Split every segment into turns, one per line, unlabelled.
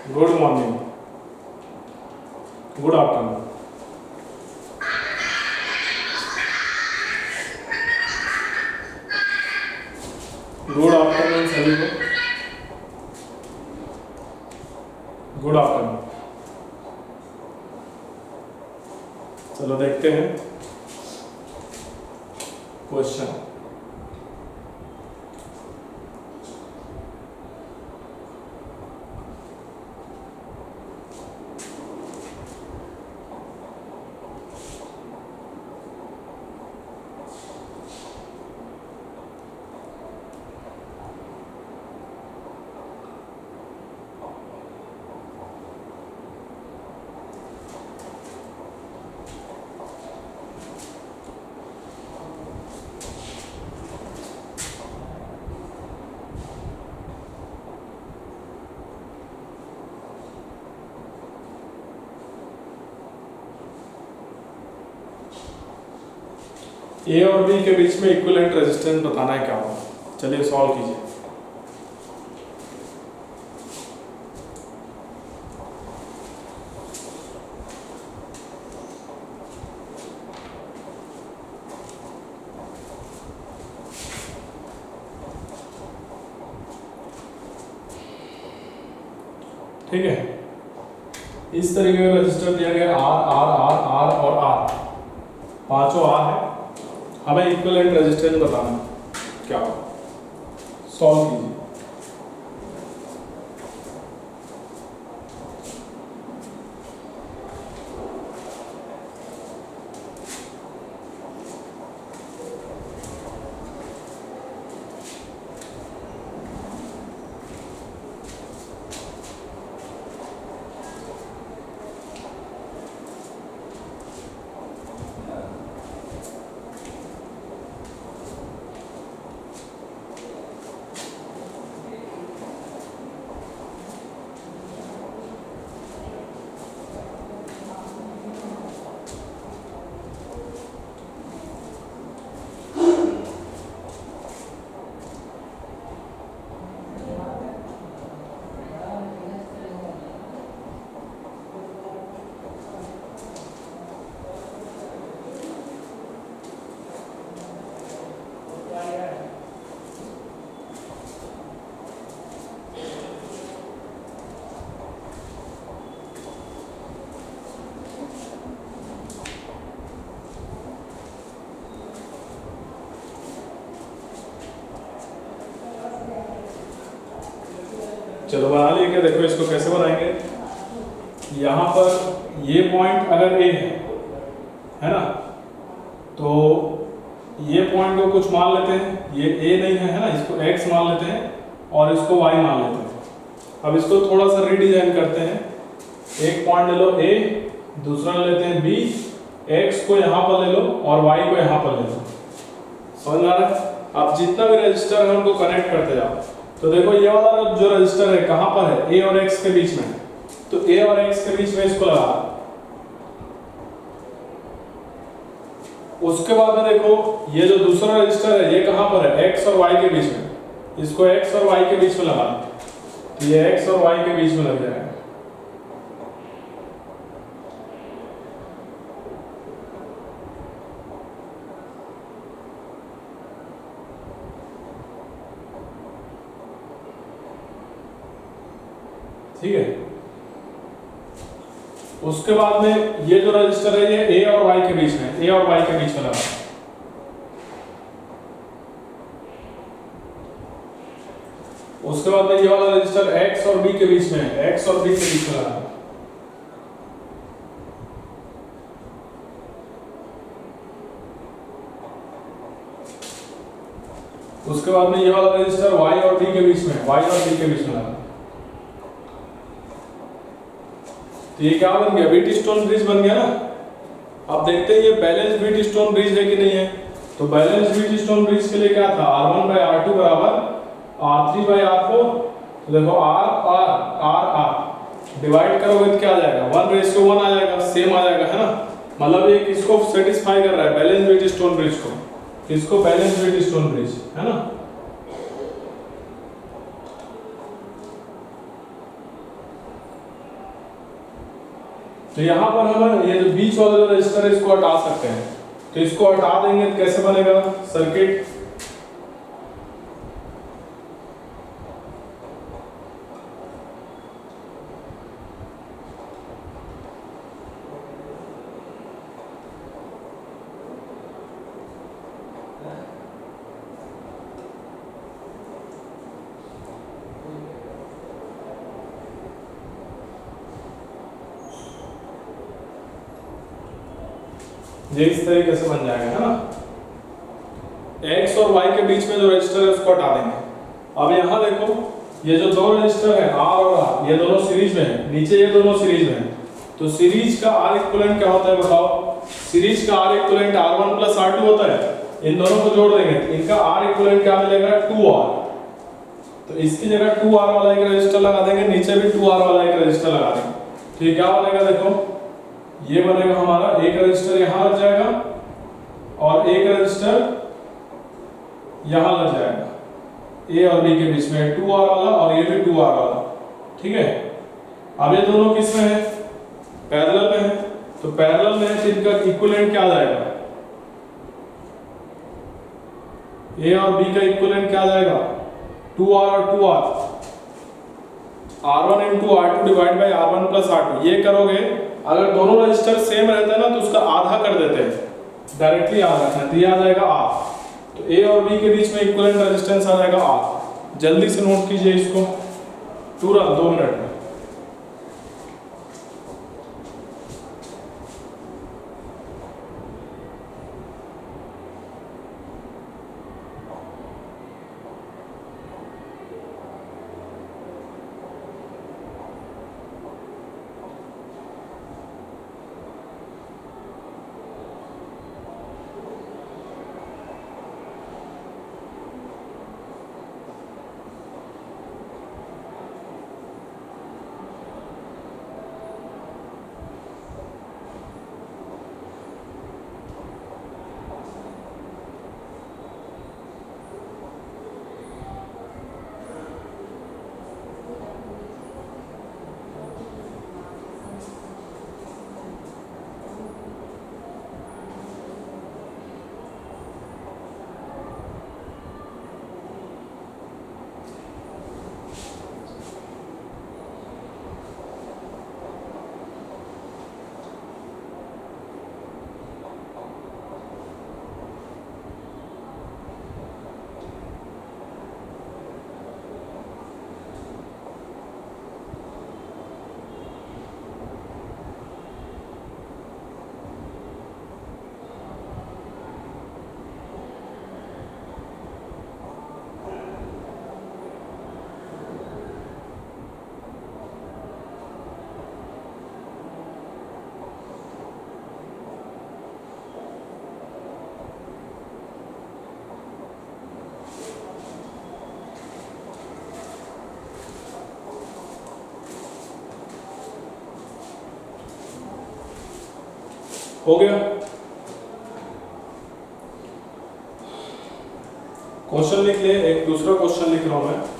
Good morning, good afternoon. Good afternoon सभी को, good afternoon. चलो देखते हैं क्वेश्चन। ए और बी के बीच में इक्विवेलेंट रेजिस्टेंस बताना है क्या होगा। चलिए सॉल्व कीजिए। ठीक है, इस तरीके का रजिस्टर दिया गया आर आर आर आर और आर, पांचों आर है। हमें इक्विवेलेंट रेजिस्टेंस बताना है क्या होगा। सॉल्व कीजिए। चलो बना लिए क्या? देखो इसको कैसे बनाएंगे। यहाँ पर ये पॉइंट अगर ए है ना, तो ये पॉइंट को कुछ मान लेते हैं, ये ए नहीं है ना, इसको एक्स मान लेते हैं और इसको वाई मान लेते हैं। अब इसको थोड़ा सा रीडिजाइन करते हैं। एक पॉइंट ले लो ए, दूसरा लेते हैं बी, एक्स को यहाँ पर ले लो और वाई को यहाँ पर ले लो। समझ में आ रहा है? अब जितना भी रजिस्टर है उनको कनेक्ट करते जाओ। तो देखो ये वाला जो रजिस्टर है कहाँ पर है? ए और एक्स के बीच में। तो ए और एक्स के बीच में इसको लगा। उसके बाद में देखो ये जो दूसरा रजिस्टर है ये कहाँ पर है? एक्स और वाई के बीच में। इसको एक्स और वाई के बीच में लगा। तो ये एक्स और वाई के बीच में लग जाएगा। ठीक है, उसके बाद में ये जो रजिस्टर है ये ए और वाई के बीच में, ए और वाई के बीच में लगा। उसके बाद में ये वाला रजिस्टर एक्स और बी के बीच में है, एक्स और बी के बीच में लगा। उसके बाद में ये वाला रजिस्टर वाई और बी के बीच में, वाई और बी के बीच में लगा। तो ये क्या बन गया? व्हीट स्टोन ब्रिज बन गया ना। अब देखते हैं ये बैलेंस व्हीट स्टोन ब्रिज है कि नहीं है। तो बैलेंस व्हीट स्टोन ब्रिज के लिए क्या था? R1/R2 बराबर R3/R4। तो देखो R R R R divide करोगे तो क्या आ जाएगा? 1:1 आ जाएगा, सेम आ जाएगा, है ना। मतलब एक इसको सेटिस्फाई कर रहा है बैलेंस व्हीट स्टोन ब्रिज को, इसको बैलेंस व्हीट स्टोन ब्रिज, है ना। तो यहाँ पर हम ये जो बीच वाला जो रजिस्टर है इसको हटा सकते हैं। तो इसको हटा देंगे तो कैसे बनेगा सर्किट? ये इस तरीके से बन जाएगा, है ना। x और y के बीच में जो रजिस्टर है उसको हटा देंगे। अब यहाँ देखो ये जो दो रजिस्टर है R और R, ये दोनों सीरीज में है, नीचे ये दोनों सीरीज में है। तो सीरीज का R इक्विवेलेंट क्या होता है बताओ? सीरीज का R equivalent R1 plus R2 होता है। इन दोनों को जोड़ देंगे, इनका R इक्विवेलेंट क्या मिलेगा? 2R। तो इसकी जगह 2R वाला एक रजिस्टर लगा देंगे, नीचे भी 2R वाला एक रजिस्टर लगा देंगे। तो ये क्या बनेगा देखो, ये बनेगा हमारा एक रजिस्टर यहाँ लग जाएगा और एक रजिस्टर यहाँ लग जाएगा। ए और बी के बीच में 2R वाला और ये भी 2R वाला, ठीक है। अब ये दोनों किस में है? पैरेलल में है। तो पैरेलल में है तो इनका इक्विवेलेंट क्या आ जाएगा? ए और बी का इक्विवेलेंट क्या आ जाएगा? 2R और 2R, R1 into R2 divide by R1 plus R2। ये करोगे, अगर दोनों रजिस्टर सेम रहते हैं ना तो उसका आधा कर देते हैं, डायरेक्टली आधा रखना है, तो ये आ जाएगा R। तो A और B के बीच में इक्विवेलेंट रेजिस्टेंस आ जाएगा R। जल्दी से नोट कीजिए इसको, तुरंत 2 मिनट में। हो गया। क्वेश्चन लिख ले, एक दूसरा क्वेश्चन लिख रहा हूं मैं।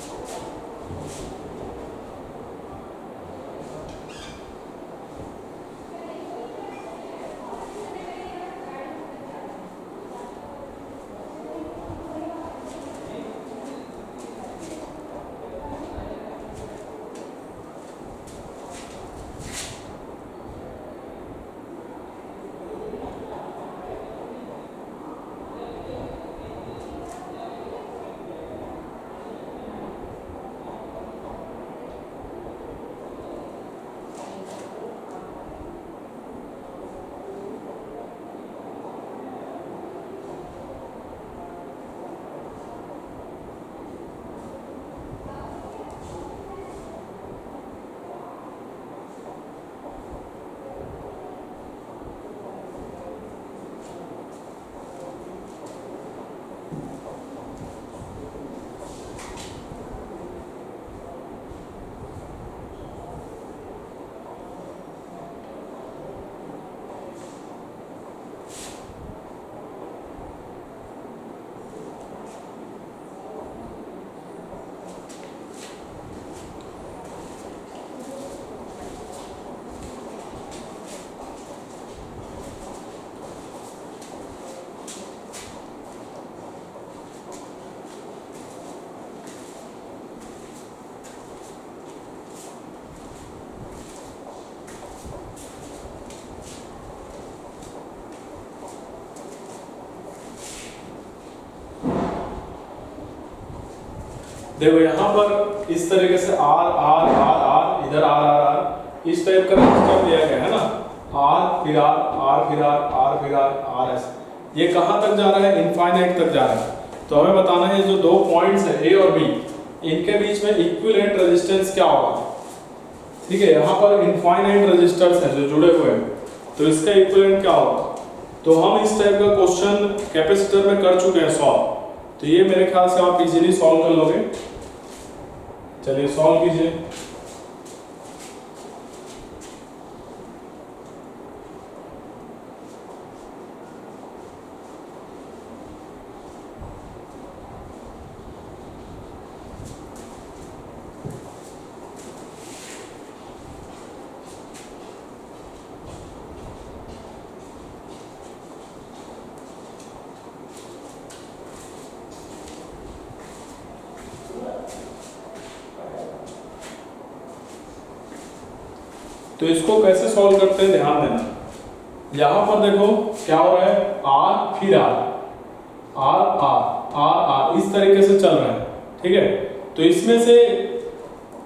देखो यहाँ पर इस तरीके से आर आर आर आर, इधर आर आर आर, इस टाइप का रजिस्टर दिया गया है ना, आर फिर आर, आर फिर आर, आर फिर आर, आर ऐसे। ये कहाँ तक जा रहा है? इनफाइनाइट तक जा रहा है। तो हमें बताना है जो दो पॉइंट्स है ए और बी, इनके बीच में इक्विवेलेंट रेजिस्टेंस क्या होगा। ठीक है, यहाँ पर इनफाइनाइट रेजिस्टर्स हैं जो जुड़े हुए हैं, तो इसका इक्विवेलेंट क्या होगा। तो हम इस टाइप का क्वेश्चन कैपेसिटर में कर चुके हैं सॉल्व, तो ये मेरे ख्याल से आप इजीली सॉल्व कर लोगे। चलिए सॉल्व कीजिए। तो इसको कैसे सॉल्व करते हैं ध्यान देना। यहां पर देखो क्या हो रहा है, आर फिर R, R R R R, इस तरीके से चल रहा है। ठीक है, तो इसमें से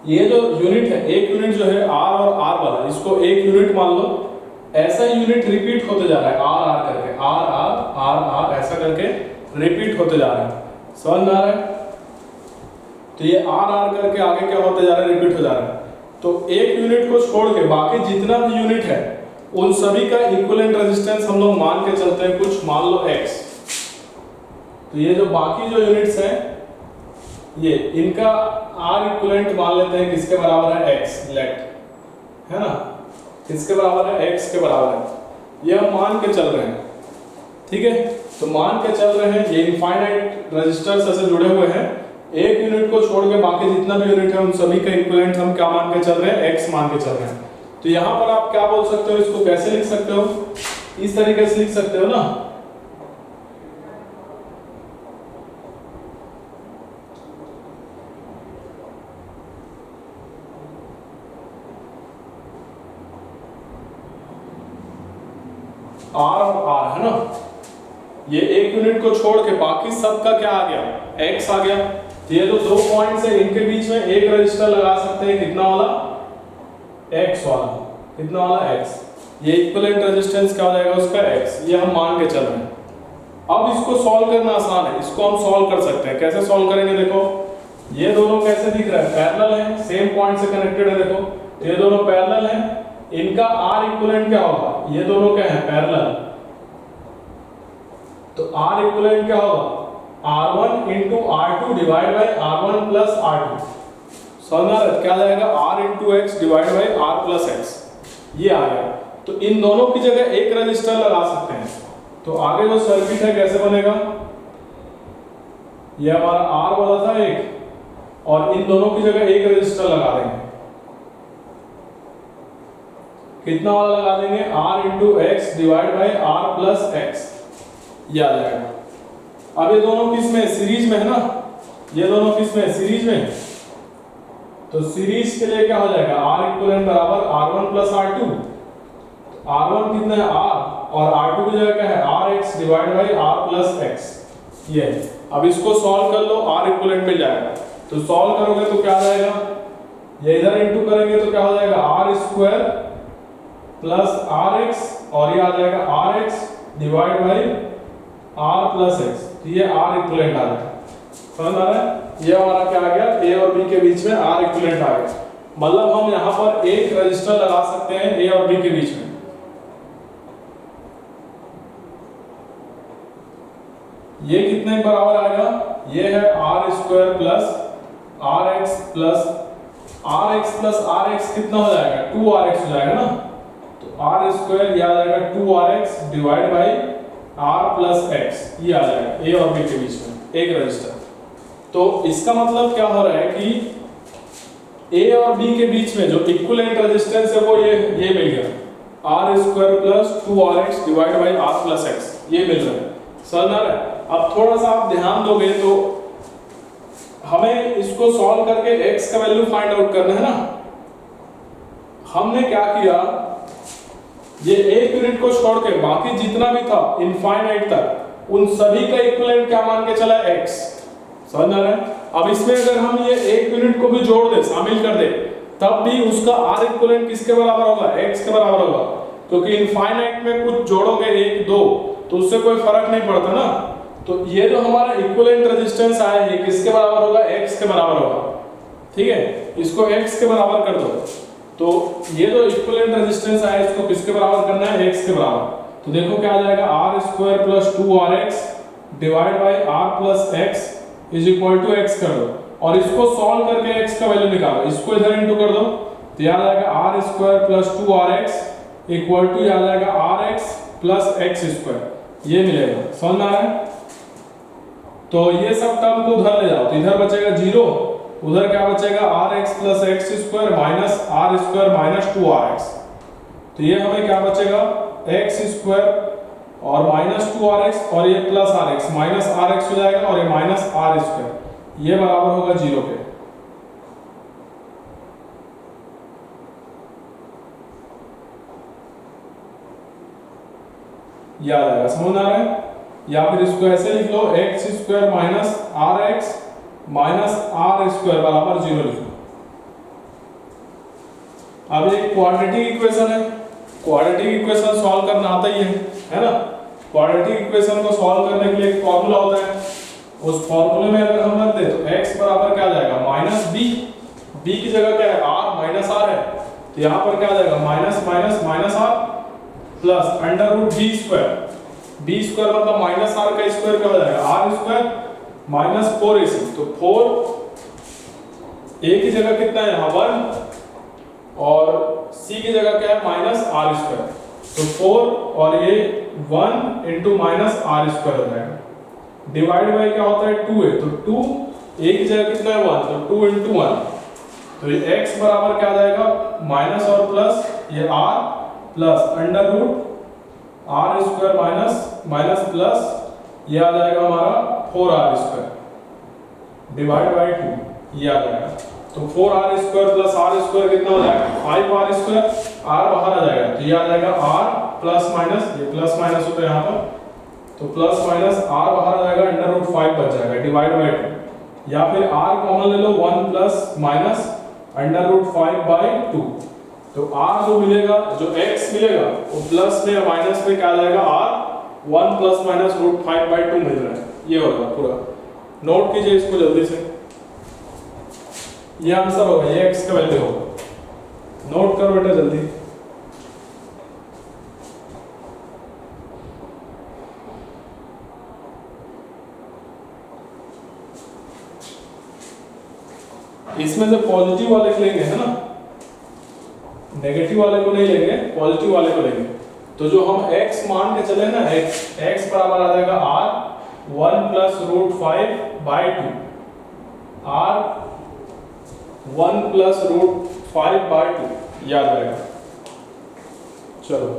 ये जो यूनिट है, एक यूनिट जो है आर और आर वाला, इसको एक यूनिट मान लो। ऐसा यूनिट रिपीट होते जा रहा है, आर आर करके, आर आर आर आर ऐसा करके रिपीट होते जा रहा है। समझ में आ रहा है? तो ये आर आर करके आगे क्या होते जा रहा है, रिपीट हो जा रहा है। तो एक यूनिट को छोड़ के बाकी जितना भी यूनिट है उन सभी का इक्विवेलेंट रेजिस्टेंस हम लोग मान के चलते हैं, कुछ मान लो x। तो ये जो बाकी जो यूनिट्स हैं, ये इनका R इक्विवेलेंट मान लेते हैं किसके बराबर है, x, लेट है ना, किसके बराबर है, x के बराबर है। ये हम मान के चल रहे हैं। ठीक है, तो मान के चल रहे हैं, ये इनफाइनाइट रेजिस्टर्स ऐसे जुड़े हुए हैं, एक यूनिट को छोड़ के बाकी जितना भी यूनिट है उन सभी का इक्विवेलेंट हम क्या मान के चल रहे हैं, x मान के चल रहे हैं। तो यहाँ पर आप क्या बोल सकते हो, इसको कैसे लिख सकते हो, इस तरीके से लिख सकते हो ना, R और R है ना, ये एक यूनिट को छोड़ के बाकी सब का क्या आ गया, x आ गया। तो ये जो दो पॉइंट्स है इनके बीच में एक रजिस्टर लगा सकते हैं, कितना वाला, x वाला, कितना वाला, x। ये इक्विवेलेंट रेजिस्टेंस क्या हो जाएगा उसका, x। ये हम मान के चल रहे हैं। अब इसको सॉल्व करना आसान है, इसको हम सॉल्व कर सकते हैं। कैसे सॉल्व करेंगे, देखो ये दोनों कैसे दिख रहा है, पैरेलल है, सेम पॉइंट से कनेक्टेड है। देखो ये दोनों पैरेलल हैं, इनका R इक्विवेलेंट क्या होगा, ये दोनों क्या है, पैरेलल। तो R इक्विवेलेंट क्या होगा, R1 into R2 divide by R1 plus R2। समझ आ रहा है क्या जाएगा, R into X divide by R plus X, ये आ गया। तो इन दोनों की जगह एक रजिस्टर लगा सकते हैं। तो आगे जो सर्किट है कैसे बनेगा, ये हमारा R वाला था एक, और इन दोनों की जगह एक रजिस्टर लगा देंगे। कितना वाला लगा देंगे, R into X divide by R plus X, ये आ जाएगा। अब ये दोनों किस में, सीरीज में है ना, ये दोनों किस में, सीरीज में। तो सीरीज के लिए क्या हो जाएगा, R इक्विवेलेंट बराबर R1 प्लस R2। R1 कितना है, R, और R2 की जगह क्या है, RX divide by R plus X। ये अब इसको सॉल्व कर लो, R इक्विवेलेंट मिल जाएगा। तो सॉल्व करोगे तो क्या आ जाएगा, ये इधर इनटू करेंगे तो क्या हो जाएगा, R स्क्वायर प्लस RX, और ये आ जाएगा RX divide by R plus X। तो ये R इक्विवेलेंट आ गया। समझ आ रहा है, ये हमारा क्या आ गया, A और B के बीच में R इक्विवेलेंट आ गया। मतलब हम यहाँ पर एक रजिस्टर लगा सकते हैं A और B के बीच में। ये कितने बराबर आएगा, ये है R square plus RX plus RX plus RX कितना हो जाएगा, 2RX हो जाएगा ना। तो R स्क्वायर ये आ जाएगा 2RX divide by R plus X, ये आ जाएगा A और B के बीच में एक रजिस्टर। तो इसका मतलब क्या हो रहा है कि A और B के बीच में जो इक्विवेलेंट रेजिस्टेंस है वो ये मिल गया, R square plus 2RX divide by R plus X, ये मिल रहा है। समझ आ रहा है। अब थोड़ा सा आप ध्यान दोगे तो हमें इसको सॉल्व करके x का वैल्यू फाइंड आउट करना है ना। हमने क्या किया, ये एक यूनिट को छोड़ के बाकी जितना भी था इनफाइनाइट तक उन सभी का इक्विवेलेंट क्या मान के चला, x। समझ आ रहा है। अब इसमें अगर हम ये एक यूनिट को भी जोड़ दे, शामिल कर दे, तब भी उसका आर इक्विवेलेंट किसके बराबर होगा? x के बराबर होगा, क्योंकि इनफाइनाइट में कुछ जोड़ोगे 1 2 तो उससे कोई फर्क नहीं पड़ता ना। तो ये जो हमारा इक्विवेलेंट रेजिस्टेंस आया है किसके बराबर होगा? x के बराबर होगा। ठीक है, इसको x के बराबर कर दो। तो ये जो इक्विवेलेंट रेजिस्टेंस आया इसको किसके बराबर करना है? x के बराबर। तो देखो क्या आ जाएगा, r² + 2rx divide by r + x is equal to x कर दो, और इसको सॉल्व करके x का वैल्यू निकालो, इसको इधर इनटू कर दो, तो याद आएगा r² + 2rx इक्वल टू याद आएगा rx + x², ये मिलेगा। समझ में आ रहा है? तो ये सब टर्म को उधर ले जाओ, तो इधर बचेगा 0, उधर क्या बचेगा? rx + x² minus r² - 2rx। तो ये हमें क्या बचेगा? x² और -2rx और ये +rx -rx हो जाएगा, और ये -r², ये बराबर होगा 0 के। याद आएगा? समझ आ रहा है? या फिर इसको ऐसे लिख लो, x² - rx -r² बराबर 0 लिख लो। अब ये क्वाड्रेटिक इक्वेशन है, क्वाड्रेटिक इक्वेशन सॉल्व करना आता ही है ना? क्वाड्रेटिक इक्वेशन को सॉल्व करने के लिए एक फार्मूला होता है, उस फार्मूले में अगर हम रख दे तो x बराबर क्या आ जाएगा? -b, b की जगह क्या है? r - r है, तो यहाँ पर क्या आ जाएगा? -r प्लस √b², b² मतलब -r का स्क्वायर क्या हो जाएगा? r² - 4ac, तो 4 a की जगह कितना है यहाँ? 1, और c की जगह क्या है? -r², तो 4 और ये 1 × -r² हो जाएगा, डिवाइड बाय क्या होता है? 2a, तो 2 a की जगह कितना है? 1, तो 2 × 1, तो ये x बराबर क्या आ जाएगा? माइनस और प्लस, ये r plus √r² minus plus, ये आ जाएगा हमारा 4r² डिवाइड बाय 2, ये आ जाएगा। तो 4r² प्लस r² कितना हो जाएगा? 5r², r बाहर आ जाएगा, तो ये आ जाएगा r प्लस माइनस, ये प्लस माइनस होता है यहाँ पर, तो प्लस माइनस r बाहर आ जाएगा, √5 बच जाएगा डिवाइड बाय 2, या फिर r कॉमन ले लो, 1 प्लस माइनस √5/2, तो r जो मिलेगा, जो x मिलेगा वो प्लस में या माइनस में क्या आ जाएगा? r 1 प्लस माइनस √5/2 मिल रहा है, ये होगा पूरा। नोट कीजिए इसको जल्दी से, ये आंसर होगा, ये x का वैल्यू होगा। नोट करो बेटा जल्दी। इसमें से पॉजिटिव वाले को लेंगे, है ना, नेगेटिव वाले को नहीं लेंगे, पॉजिटिव वाले को लेंगे। तो जो हम x मान के चले ना, x बराबर आ जाएगा r 1 प्लस √5/2, r 1 प्लस √5/2, याद आएगा। चलो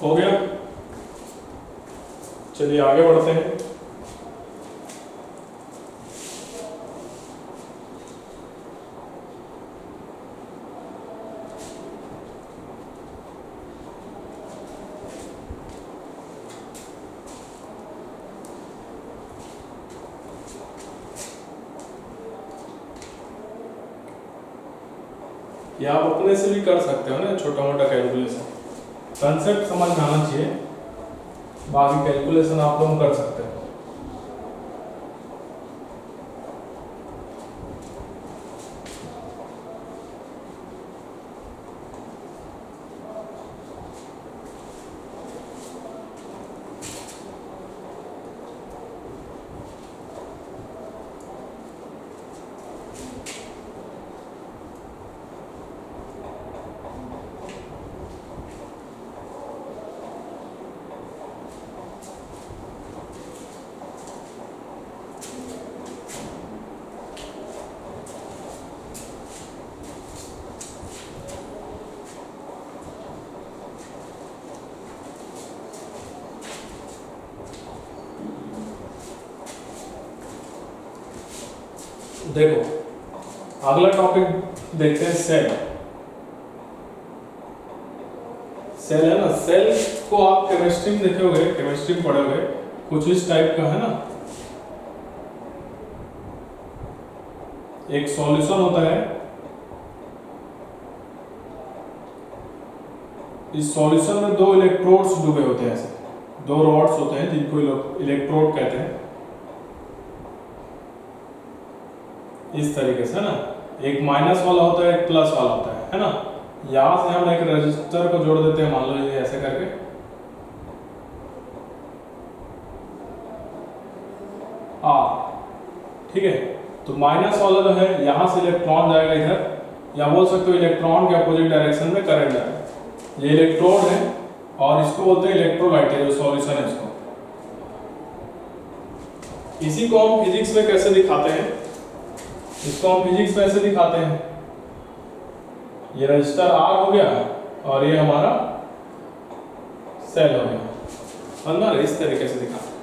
हो गया। चलिए आगे बढ़ते हैं। या आप अपने से भी कर सकते हो ना, छोटा मोटा कैलकुलेशन, कंसेप्ट समझ में आना चाहिए, बाकी कैलकुलेशन आप लोग कर सकते हो। देखो अगला टॉपिक देखते हैं, सेल। सेल है ना, सेल को आप केमिस्ट्री में देखे होंगे, केमिस्ट्री में पढ़े होंगे, कुछ इस टाइप का है ना। एक सॉल्यूशन होता है, इस सॉल्यूशन में दो इलेक्ट्रोड्स डूबे होते हैं, ऐसे दो रॉड्स होते हैं जिनको इलेक्ट्रोड कहते हैं, इस तरीके से ना। एक माइनस वाला होता है, एक प्लस वाला होता है ना। यहां से हम एक रजिस्टर को जोड़ देते हैं, मान लो ये ऐसे करके, ठीक है। तो माइनस वाला जो है यहां से इलेक्ट्रॉन जाएगा इधर, या बोल सकते हो इलेक्ट्रॉन के अपोजिट डायरेक्शन में करंट जाएगा। ये इलेक्ट्रोड है और इसको बोलते हैं इलेक्ट्रोलाइट है, जो सॉल्यूशन है इसको। इसी को हम फिजिक्स में कैसे दिखाते हैं, इसको हम फिजिक्स में ऐसे दिखाते हैं, ये रजिस्टर आर हो गया और ये हमारा सेल हो गया, अंदर इस तरीके से दिखाते हैं,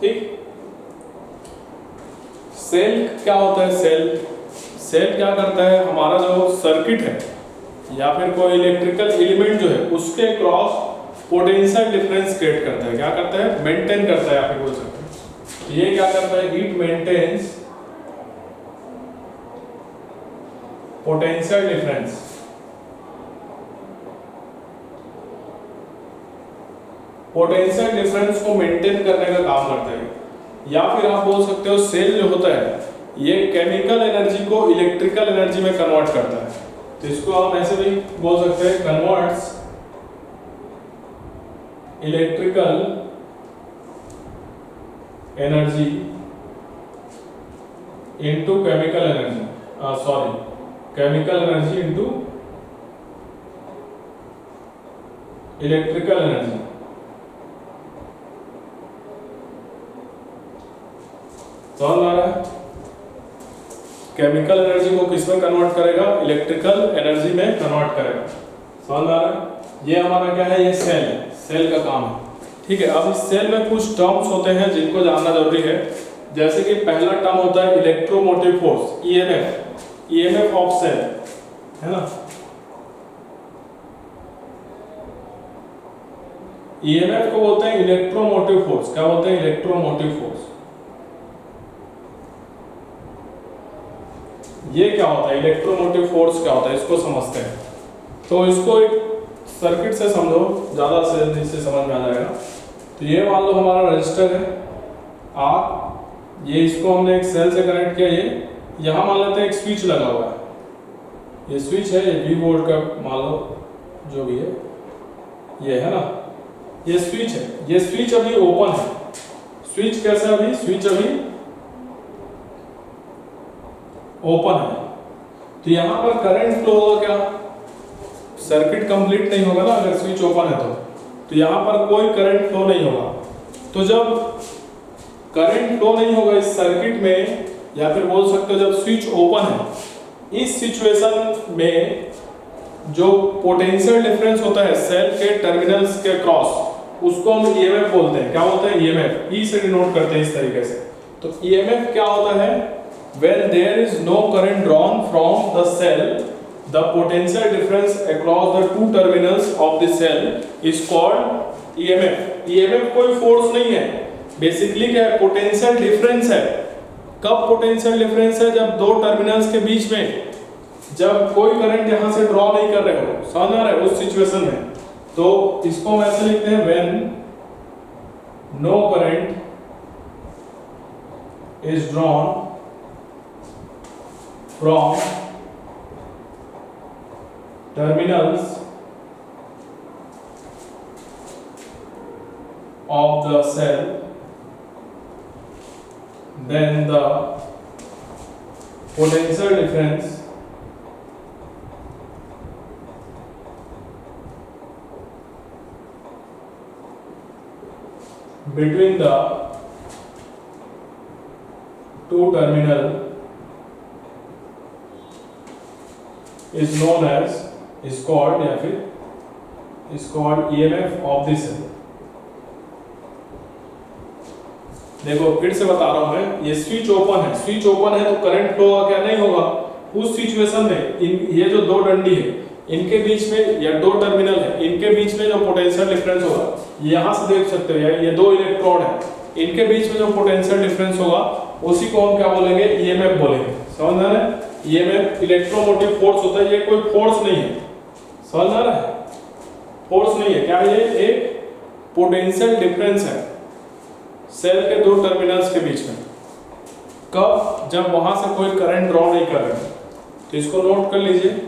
ठीक। सेल क्या होता है, सेल क्या करता है, हमारा जो सर्किट है या फिर कोई इलेक्ट्रिकल एलिमेंट जो है उसके क्रॉस पोटेंशियल डिफरेंस क्रिएट करता है। क्या करता है, मेंटेन करता है, या फिर बोल सकते हैं ये क्या करता है, it maintains potential difference. Potential difference को मेंटेन करने का काम करता है। या फिर आप बोल सकते हो सेल जो होता है ये केमिकल एनर्जी को इलेक्ट्रिकल एनर्जी में कन्वर्ट करता है। तो इसको हम ऐसे भी बोल सकते हैं, converts electrical energy into chemical energy, chemical energy into electrical energy. समझ आ रहा है, केमिकल एनर्जी को किसमें कन्वर्ट करेगा, इलेक्ट्रिकल एनर्जी में कन्वर्ट करेगा। समझ आ रहा है, ये हमारा क्या है, ये सेल है, सेल का काम है, ठीक है। अब इस सेल में कुछ टर्म्स होते हैं जिनको जानना जरूरी है। जैसे कि पहला टर्म होता है electromotive force, EMF of cell, है ना। ईएमएफ को बोलते हैं इलेक्ट्रोमोटिव फोर्स। क्या बोलते हैं, इलेक्ट्रोमोटिव फोर्स। ये क्या होता है, इलेक्ट्रोमोटिव फोर्स क्या होता है, इसको समझते हैं। तो इसको एक सर्किट से समझो, ज्यादा से इससे समझ में आ जाएगा। तो ये मान लो हमारा रजिस्टर है आर, ये इसको हमने एक सेल से कनेक्ट किया। ये यहाँ मान लेते हैं एक स्विच लगा हुआ है, ये स्विच है, ये 20 वोल्ट का मान लो जो भी है, ये है ना, ये स्विच है। ये स्विच अभी ओपन है। स्विच कैसे, अभी स्विच अभी ओपन है, तो यहां पर करंट फ्लो होगा क्या, सर्किट कंप्लीट नहीं होगा ना अगर स्विच ओपन है तो यहां पर कोई करंट फ्लो नहीं होगा। तो जब करंट फ्लो नहीं होगा इस सर्किट में, या फिर बोल सकते हो जब स्विच ओपन है, इस सिचुएशन में जो पोटेंशियल डिफरेंस होता है सेल के टर्मिनल्स के क्रॉस, उसको हम ईएमएफ बोलते हैं। क्या बोलते हैं? ईएमएफ। ई से डिनोट करते हैं इस तरीके से। तो ईएमएफ क्या होता है? when there is no current drawn from the cell, the potential difference across the two terminals of the cell is called EMF। EMF कोई फोर्स नहीं है, बेसिकली क्या है? पोटेंशियल डिफरेंस है। कब पोटेंशियल डिफरेंस है? जब दो टर्मिनल्स के बीच में जब कोई करंट यहां से ड्रॉ नहीं कर रहे हो, समझ आ रहा है? उस सिचुएशन में तो इसको हम ऐसे लिखते हैं when no current is drawn from terminals of the cell, then the potential difference between the two terminal is known as is called या फिर is called EMF of the cell। देखो फिर से बता रहा हूं मैं, ये स्विच ओपन है, स्विच ओपन है तो करंट फ्लो होगा क्या? नहीं होगा। उस सिचुएशन में ये जो दो डंडी है इनके बीच में या दो टर्मिनल है इनके बीच में जो पोटेंशियल डिफरेंस होगा, यहां से देख सकते हो यार, ये दो इलेक्ट्रोड है, इनके बीच में जो पोटेंशियल डिफरेंस होगा उसी को हम क्या बोलेंगे? ईएमएफ बोलेंगे। समझ आ रहा है? ईएमएफ इलेक्ट्रोमोटिव फोर्स होता है, ये कोई फोर्स नहीं है। समझ आ रहा है? फोर्स नहीं है। क्या ये एक पोटेंशियल डिफरेंस है सेल के दो टर्मिनल्स के बीच में। कब? जब वहां से कोई करंट ड्रॉ नहीं कर रहे। तो इसको नोट कर लीजिए।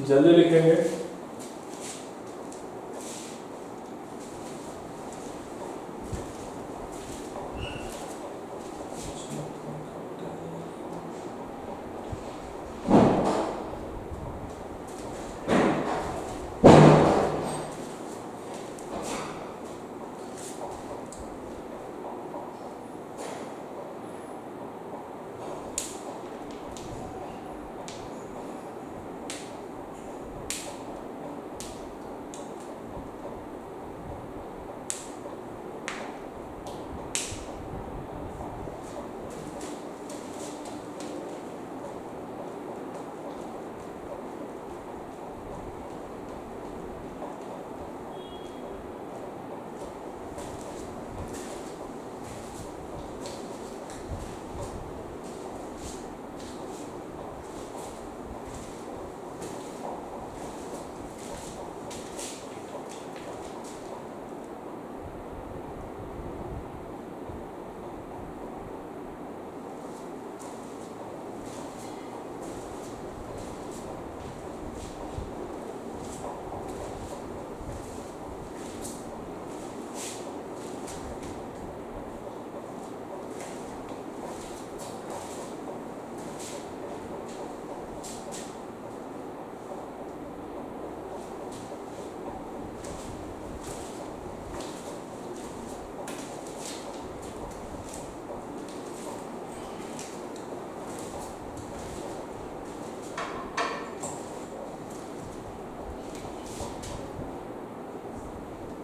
जल्दी लिखेंगे।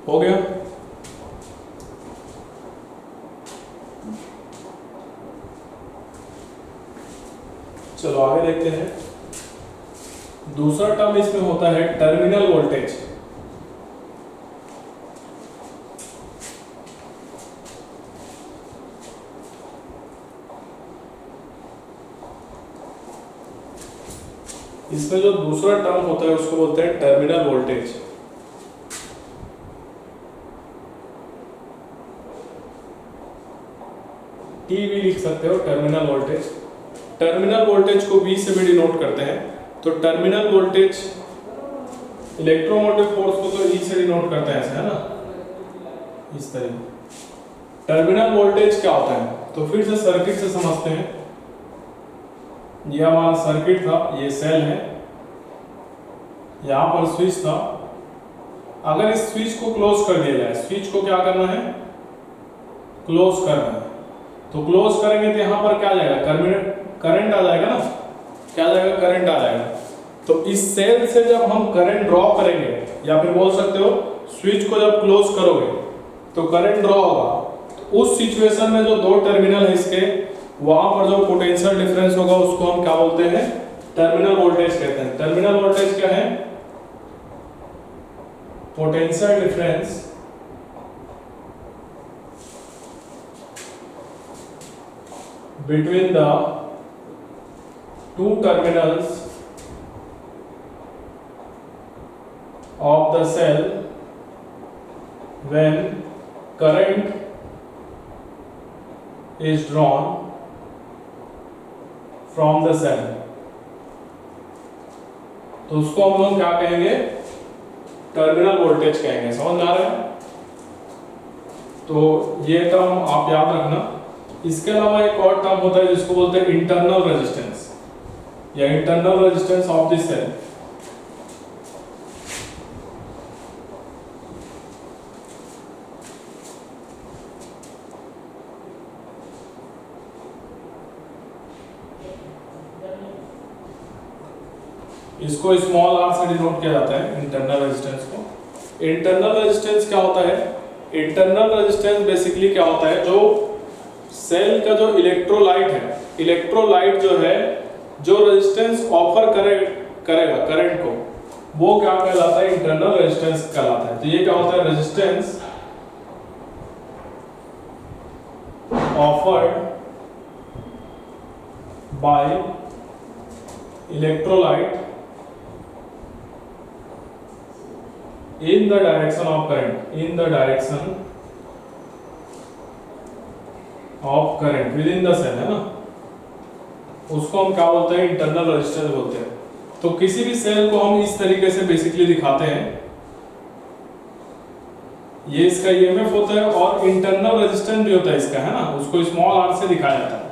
हो गया? चलो आगे देखते हैं। दूसरा टर्म इसमें होता है टर्मिनल वोल्टेज। इसमें जो दूसरा टर्म होता है उसको बोलते हैं टर्मिनल वोल्टेज। टीवी लिख सकते हो, टर्मिनल वोल्टेज। टर्मिनल वोल्टेज को V से भी डिनोट करते हैं। तो टर्मिनल वोल्टेज इलेक्ट्रोमोटिव फोर्स को तो E से डिनोट करते हैं, ऐसे है ना, इस तरीके। टर्मिनल वोल्टेज क्या होता है, तो फिर से सर्किट से समझते हैं। यह हमारा सर्किट था, ये सेल है, यहाँ पर स्विच था। अगर इस स्विच को क्लोज कर दिया जाए, स्विच को क्या करना है, क्लोज करना है, तो क्लोज करेंगे तो यहाँ पर क्या आ जाएगा, करंट आ जाएगा ना, क्या आ जाएगा, करंट आ जाएगा। तो इस सेल से जब हम करंट ड्रॉ करेंगे, या फिर बोल सकते हो स्विच को जब क्लोज करोगे तो करंट ड्रॉ होगा। तो उस सिचुएशन में जो दो टर्मिनल है इसके, वहां पर जो पोटेंशियल डिफरेंस होगा उसको हम क्या बोलते हैं, टर्मिनल वोल्टेज कहते हैं। टर्मिनल वोल्टेज क्या है, potential difference between the two terminals of the cell when current is drawn from the cell। तो उसको हम लोग क्या कहेंगे, टर्मिनल वोल्टेज कहेंगे। समझ में आ रहा है? तो ये टर्म आप याद रखना। इसके अलावा एक और टर्म होता है जिसको बोलते हैं इंटरनल रेजिस्टेंस, या internal resistance of this cell. इसको स्मॉल आर से डिनोट किया जाता है, इंटरनल रेजिस्टेंस को। इंटरनल रेजिस्टेंस क्या होता है, इंटरनल रेजिस्टेंस बेसिकली क्या होता है, जो सेल का जो इलेक्ट्रोलाइट है, इलेक्ट्रोलाइट जो है, जो रेजिस्टेंस ऑफर करेगा करंट को, वो क्या कहलाता है, इंटरनल रेजिस्टेंस कहलाता है। तो ये क्या होता है, resistance offered by electrolyte in the direction of current, in the direction of current within the cell, है ना, उसको हम क्या बोलते हैं, इंटरनल रेजिस्टेंस बोलते हैं। तो किसी भी सेल को हम इस तरीके से बेसिकली दिखाते हैं, ये इसका ईएमएफ होता है और इंटरनल रेजिस्टेंस भी होता है इसका, है ना, उसको स्मॉल आर से दिखाया जाता है।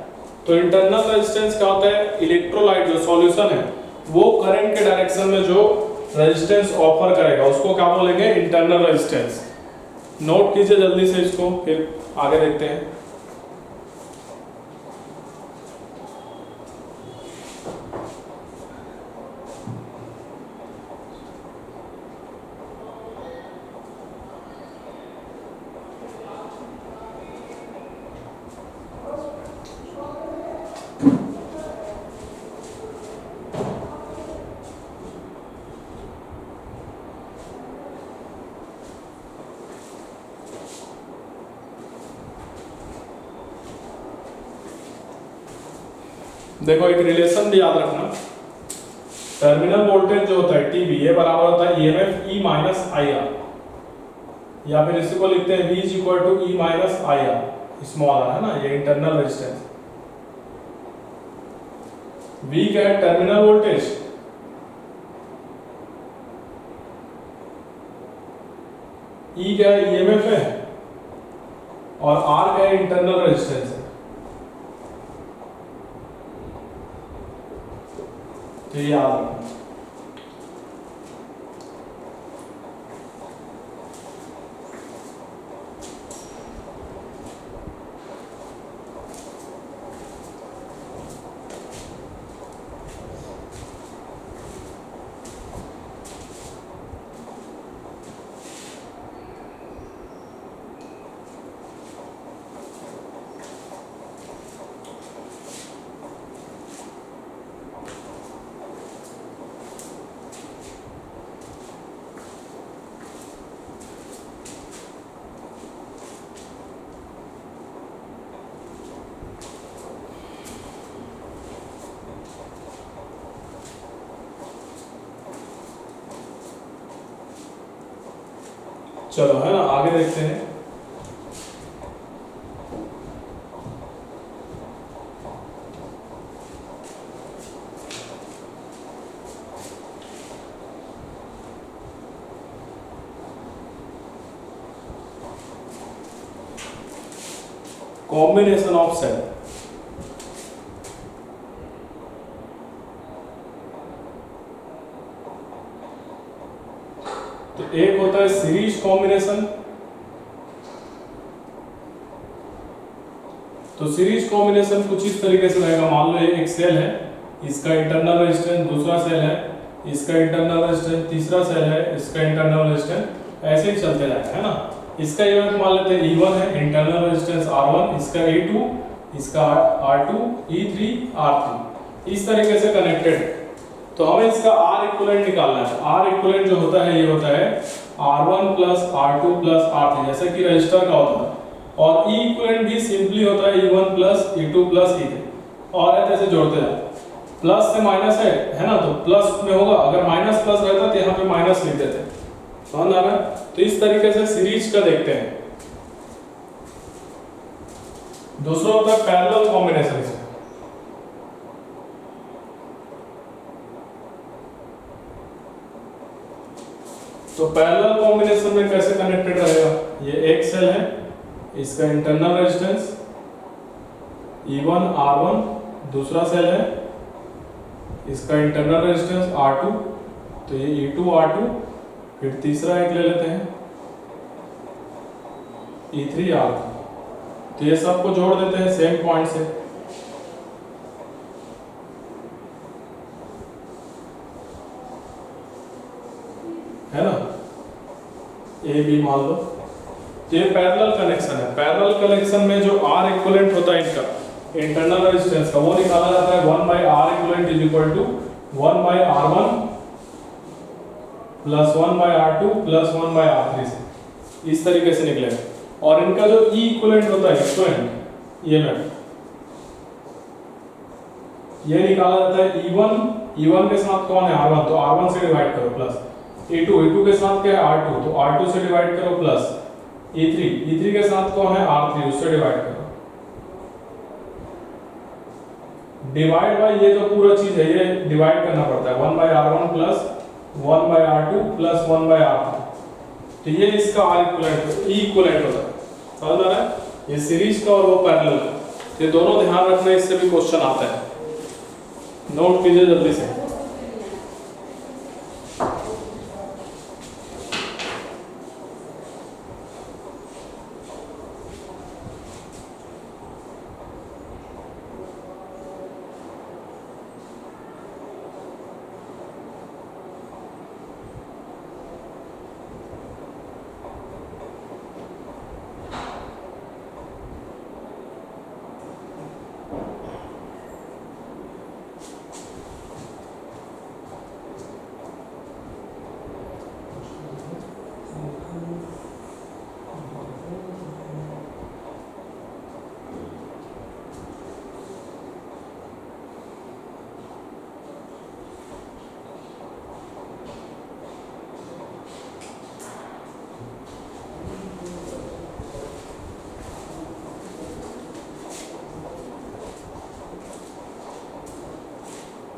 तो इंटरनल रेजिस्टेंस क्या होता है, इलेक्ट्रोलाइट जो सॉल्यूशन है वो करंट के डायरेक्शन में जो रेजिस्टेंस ऑफर करेगा उसको क्या बोलेंगे, इंटरनल रेजिस्टेंस। नोट कीजिए जल्दी से इसको, फिर आगे देखते हैं। देखो एक रिलेशन भी याद रखना, टर्मिनल वोल्टेज जो होता है टीवी, ये बराबर होता है EMF E minus I R, या फिर इसी को लिखते हैं V is equal to E minus I R, small R, है ना, ये इंटरनल रेजिस्टेंस। V क्या है, टर्मिनल वोल्टेज, E क्या है, ईएमएफ है, और R क्या है, इंटरनल रेजिस्टेंस है। तो ये याद रखना। चलो, है ना, आगे देखते हैं। Combination of cell. तो एक होता है सीरीज कॉम्बिनेशन। तो सीरीज कॉम्बिनेशन कुछ इस तरीके से रहेगा। मान लो एक सेल है, इसका इंटरनल रेजिस्टेंस दूसरा सेल है, इसका इंटरनल रेजिस्टेंस तीसरा सेल है, इसका इंटरनल रेजिस्टेंस, ऐसे ही चलते जाएगा, है ना। इसका इवेंट मान लेते हैं E1 है, इंटरनल रेजिस्टेंस R1, इसका E2, इसका R2, E3, R3, इस तरीके से कनेक्टेड है। तो हमें इसका R इक्विवेलेंट निकालना है। R इक्विवेलेंट जो होता है ये होता है R1 plus R2 plus R3, जैसे कि रजिस्टर का होता है। और E इक्विवेलेंट भी सिंपली होता है E1 plus E2 plus E3, और ऐसे जोड़ते जाते हैं। प्लस से माइनस है ना, तो प्लस में होगा, अगर माइनस प्लस रहता तो यहाँ पे माइनस लिख देते। समझ आ रहा है। तो इस तरीके से सीरीज का देखते हैं। दूसरा होता है पैरेलल कॉम्बिनेशन से। तो पैरेलल कॉम्बिनेशन में कैसे कनेक्टेड रहेगा, ये एक सेल है, इसका इंटरनल रेजिस्टेंस E1 R1, दूसरा सेल है, इसका इंटरनल रेजिस्टेंस R2, तो ये E2 R2, फिर तीसरा एक ले लेते हैं E3 R3। तो ये सबको जोड़ देते हैं सेम पॉइंट से। है ना, ए बी मान लो। ये पैरेलल कनेक्शन है। पैरेलल कनेक्शन में जो R इक्विवेलेंट होता है इनका इंटरनल रेजिस्टेंस का, वो निकाला जाता है 1 by R equivalent is equal to 1 by R1 plus 1 by R2 plus 1 by R3 से, इस तरीके से निकलेगा। और इनका जो E इक्विवेलेंट होता है इक्विवेलेंट ये में ये निकाला जाता है E1 के साथ कौन है R1, तो R1 से डिवाइड करो, प्लस E2 के साथ क्या है R2, तो R2 से डिवाइड करो, प्लस E3 के साथ कौन है R3, उससे डिवाइड करो। डिवाइड बाय ये जो पूरा चीज है ये डिवाइड करना पड़ता है, 1 by R1 plus 1 by R2 plus 1 by R3। तो ये इसका R इक्विवेलेंट E इक्विवेलेंट होता है। समझ आ रहा है, ये सीरीज का और वो पैरेलल का। ये दोनों ध्यान रखना, इससे भी क्वेश्चन आता है, नोट कीजिए जल्दी से।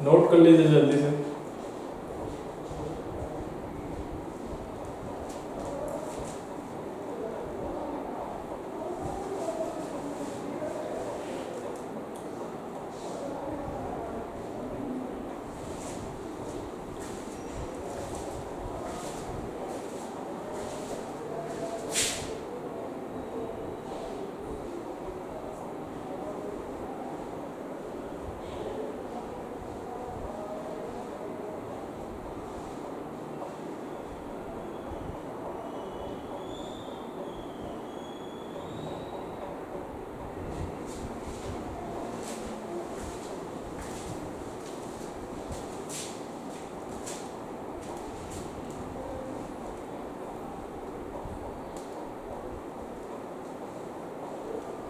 नोट कर लीजिए जल्दी से।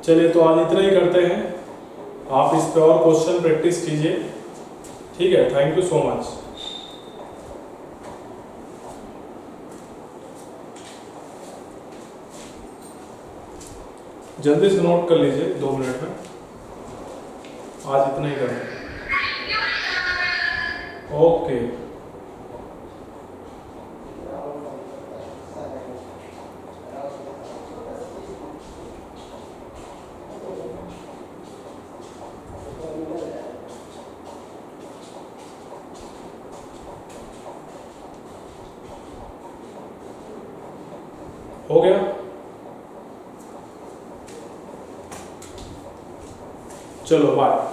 चलिए, तो आज इतना ही करते हैं। आप इस पे और क्वेश्चन प्रैक्टिस कीजिए, ठीक है। Thank you so much. जल्दी से नोट कर लीजिए 2 मिनट में। आज इतना ही करें। ओके। हो गया? चलो बाय।